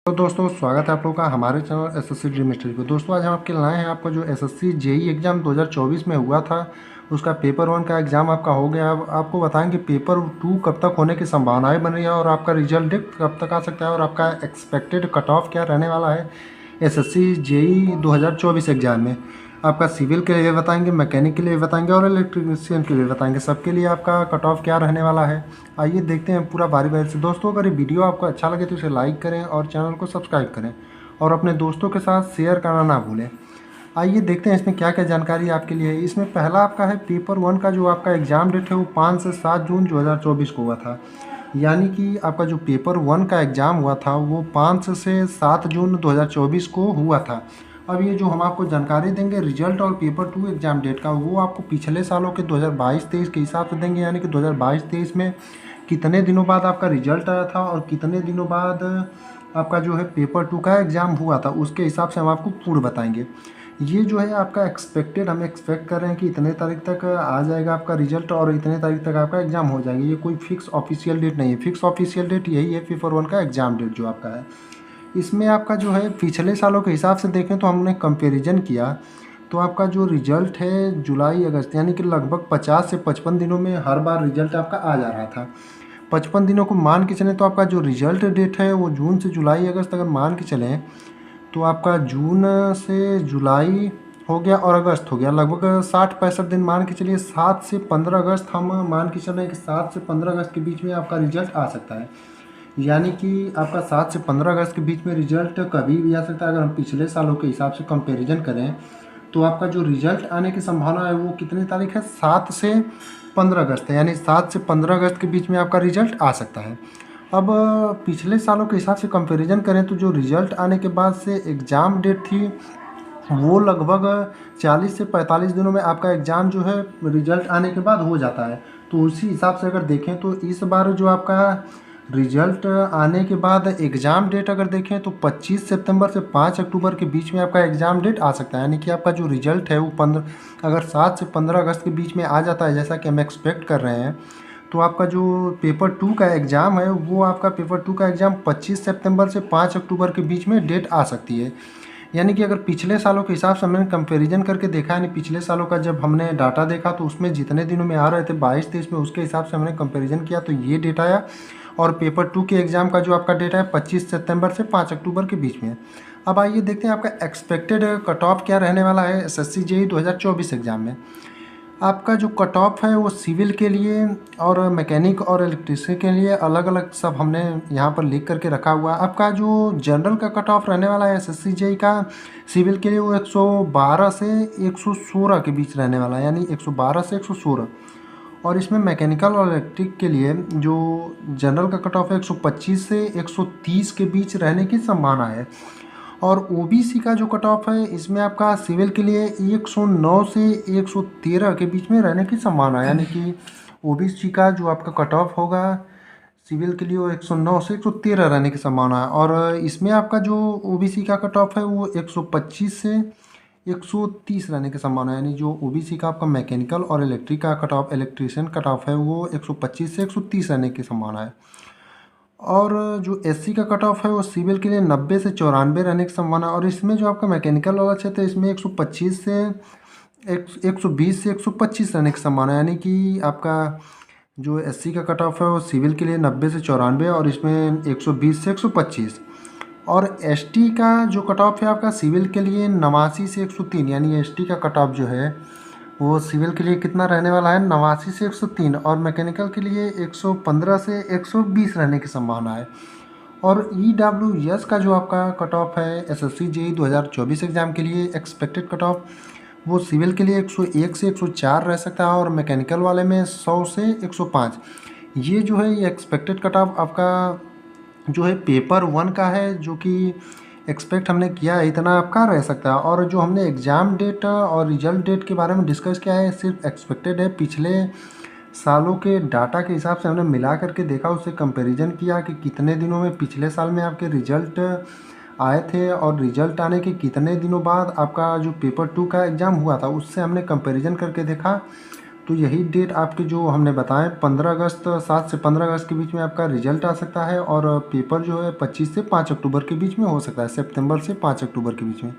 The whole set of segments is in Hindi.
तो दोस्तों स्वागत है आप लोगों का हमारे चैनल एसएससी ड्रीम स्टडी पे। दोस्तों आज हम आपके लाए हैं आपका जो एसएससी जेई एग्ज़ाम 2024 में हुआ था उसका पेपर 1 का एग्ज़ाम आपका हो गया। अब आपको बताएंगे पेपर 2 कब तक होने की संभावनाएं बन रही है और आपका रिजल्ट डेट कब तक आ सकता है और आपका एक्सपेक्टेड कट ऑफ क्या रहने वाला है एसएससी जेई 2024 एग्ज़ाम में। आपका सिविल के लिए बताएंगे, मैकेनिक के लिए बताएंगे और इलेक्ट्रीशियन के लिए बताएंगे, सबके लिए आपका कट ऑफ क्या रहने वाला है। आइए देखते हैं पूरा बारी बारी से। दोस्तों अगर ये वीडियो आपको अच्छा लगे तो इसे लाइक करें और चैनल को सब्सक्राइब करें और अपने दोस्तों के साथ शेयर करना ना भूलें। आइए देखते हैं इसमें क्या क्या जानकारी आपके लिए है। इसमें पहला आपका है पेपर 1 का जो आपका एग्ज़ाम डेट है वो 5 से 7 जून 2024 को हुआ था। यानी कि आपका जो पेपर 1 का एग्ज़ाम हुआ था वो 5 से 7 जून 2024 को हुआ था। अब ये जो हम आपको जानकारी देंगे रिजल्ट और पेपर 2 एग्ज़ाम डेट का, वो आपको पिछले सालों के 2022-23 के हिसाब से देंगे। यानी कि 2022-23 में कितने दिनों बाद आपका रिजल्ट आया था और कितने दिनों बाद आपका जो है पेपर 2 का एग्ज़ाम हुआ था, उसके हिसाब से हम आपको पूर्ण बताएंगे। ये जो है आपका एक्सपेक्टेड, हम एक्सपेक्ट कर रहे हैं कि इतने तारीख तक आ जाएगा आपका रिजल्ट और इतने तारीख तक आपका एग्ज़ाम हो जाएंगे। ये कोई फिक्स ऑफिशियल डेट नहीं है। फिक्स ऑफिशियल डेट यही है पेपर 1 का एग्ज़ाम डेट जो आपका है। इसमें आपका जो है पिछले सालों के हिसाब से देखें तो हमने कंपैरिजन किया तो आपका जो रिजल्ट है जुलाई अगस्त यानी कि लगभग 50 से 55 दिनों में हर बार रिजल्ट आपका आ जा रहा था। 55 दिनों को मान के चलें तो आपका जो रिजल्ट डेट है वो जून से जुलाई अगस्त अगर मान के चलें तो आपका जून से जुलाई हो गया और अगस्त हो गया, लगभग 60-65 दिन मान के चलिए। 7 से 15 अगस्त हम मान के चलें कि 7 से 15 अगस्त के बीच में आपका रिजल्ट आ सकता है। यानी कि आपका 7 से 15 अगस्त के बीच में रिजल्ट कभी भी आ सकता है। अगर हम पिछले सालों के हिसाब से कंपैरिजन करें तो आपका जो रिजल्ट आने की संभावना है वो कितनी तारीख है, 7 से 15 अगस्त है। यानी 7 से 15 अगस्त के बीच में आपका रिजल्ट आ सकता है। अब पिछले सालों के हिसाब से कंपैरिजन करें तो जो रिजल्ट आने के बाद से एग्ज़ाम डेट थी वो लगभग 40 से 45 दिनों में आपका एग्ज़ाम जो है रिजल्ट आने के बाद हो जाता है। तो उसी हिसाब से अगर देखें तो इस बार जो आपका रिजल्ट आने के बाद एग्ज़ाम डेट अगर देखें तो 25 सितंबर से 5 अक्टूबर के बीच में आपका एग्ज़ाम डेट आ सकता है। यानी कि आपका जो रिजल्ट है वो 15 अगर 7 से 15 अगस्त के बीच में आ जाता है जैसा कि हम एक्सपेक्ट कर रहे हैं, तो आपका जो पेपर 2 का एग्ज़ाम है वो आपका पेपर 2 का एग्ज़ाम 25 सितंबर से 5 अक्टूबर के बीच में डेट आ सकती है। यानी कि अगर पिछले सालों के हिसाब से हमने कंपैरिजन करके देखा, यानी पिछले सालों का जब हमने डाटा देखा तो उसमें जितने दिनों में आ रहे थे 22-23 में, उसके हिसाब से हमने कंपैरिजन किया तो ये डेट आया। और पेपर 2 के एग्ज़ाम का जो आपका डेटा है 25 सितंबर से 5 अक्टूबर के बीच में। अब आइए देखते हैं आपका एक्सपेक्टेड कट ऑफ क्या रहने वाला है एसएससी जेईई 2024 एग्ज़ाम में। आपका जो कट ऑफ है वो सिविल के लिए और मैकेनिक और इलेक्ट्रिशियन के लिए अलग अलग सब हमने यहाँ पर लिख करके रखा हुआ है। आपका जो जनरल का कट ऑफ रहने वाला है एसएससी जेईई का सिविल के लिए वो 112 से 116 के बीच रहने वाला है। यानी 112 से 116। और इसमें मैकेनिकल और इलेक्ट्रिक के लिए जो जनरल का कट ऑफ है 125 से 130 के बीच रहने की संभावना है। और ओबीसी का जो कट ऑफ है इसमें आपका सिविल के लिए 109 से 113 के बीच में रहने की संभावना है। यानी कि ओबीसी का जो आपका कट ऑफ होगा सिविल के लिए वो 109 से 113 रहने की संभावना है। और इसमें आपका जो ओबीसी का कट ऑफ है वो 125 से 130 रहने की संभावना है। यानी जो ओबीसी का आपका मैकेनिकल और इलेक्ट्रिक का cut off, electrician cut off है वो 125 से 130 रहने की संभावना है। और जो एससी का कट ऑफ है वो सिविल के लिए 90 से 94 रहने की संभावना है। और इसमें जो आपका मैकेनिकल वाला क्षेत्र है इसमें 125 से 120 से 125 रहने की संभावना है। यानी कि आपका जो एससी का कट ऑफ है वो सिविल के लिए 90 से 94 और इसमें 120 से 125। और एसटी का जो कट ऑफ है आपका सिविल के लिए 89 से 103। यानी एसटी का कट ऑफ जो है वो सिविल के लिए कितना रहने वाला है, 89 से 103। और मैकेनिकल के लिए 115 से 120 रहने की संभावना है। और ईडब्ल्यूएस का जो आपका कट ऑफ है एसएससी जेईई 2024 एग्ज़ाम के लिए एक्सपेक्टेड कट ऑफ वो सिविल के लिए 101 से 104 रह सकता है और मैकेनिकल वाले में 100 से 105। ये जो है ये एक्सपेक्टेड कट ऑफ आपका जो है पेपर 1 का है, जो कि एक्सपेक्ट हमने किया है इतना आपका रह सकता है। और जो हमने एग्ज़ाम डेट और रिजल्ट डेट के बारे में डिस्कस किया है सिर्फ एक्सपेक्टेड है। पिछले सालों के डाटा के हिसाब से हमने मिला करके देखा, उससे कंपैरिजन किया कि कितने दिनों में पिछले साल में आपके रिजल्ट आए थे और रिजल्ट आने के कितने दिनों बाद आपका जो पेपर 2 का एग्ज़ाम हुआ था उससे हमने कंपैरिजन करके देखा। तो यही डेट आपके जो हमने बताए 15 अगस्त 7 से 15 अगस्त के बीच में आपका रिजल्ट आ सकता है, और पेपर जो है 25 से 5 अक्टूबर के बीच में हो सकता है, सितंबर से 5 अक्टूबर के बीच में।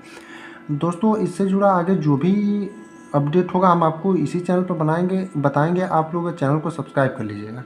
दोस्तों इससे जुड़ा आगे जो भी अपडेट होगा हम आपको इसी चैनल पर बताएंगे। आप लोग चैनल को सब्सक्राइब कर लीजिएगा।